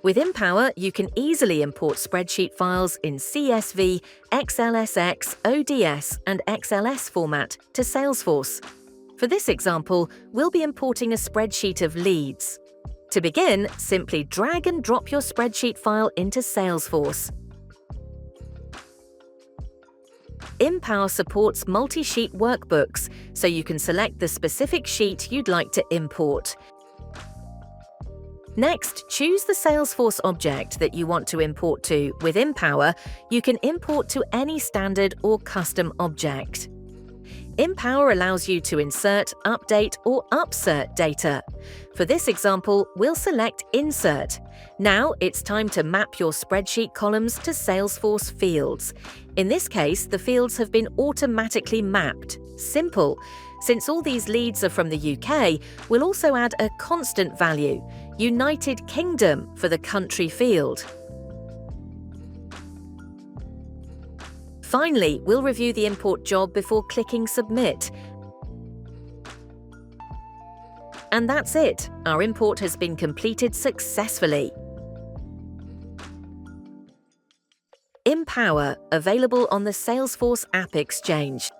With Impowr, you can easily import spreadsheet files in CSV, XLSX, ODS, and XLS format to Salesforce. For this example, we'll be importing a spreadsheet of leads. To begin, simply drag and drop your spreadsheet file into Salesforce. Impowr supports multi-sheet workbooks, so you can select the specific sheet you'd like to import. Next, choose the Salesforce object that you want to import to. With Impowr, you can import to any standard or custom object. Impowr allows you to insert, update, or upsert data. For this example, we'll select Insert. Now it's time to map your spreadsheet columns to Salesforce fields. In this case, the fields have been automatically mapped. Simple. Since all these leads are from the UK, we'll also add a constant value, United Kingdom, for the country field. Finally, we'll review the import job before clicking Submit. And that's it. Our import has been completed successfully. Impowr, available on the Salesforce App Exchange.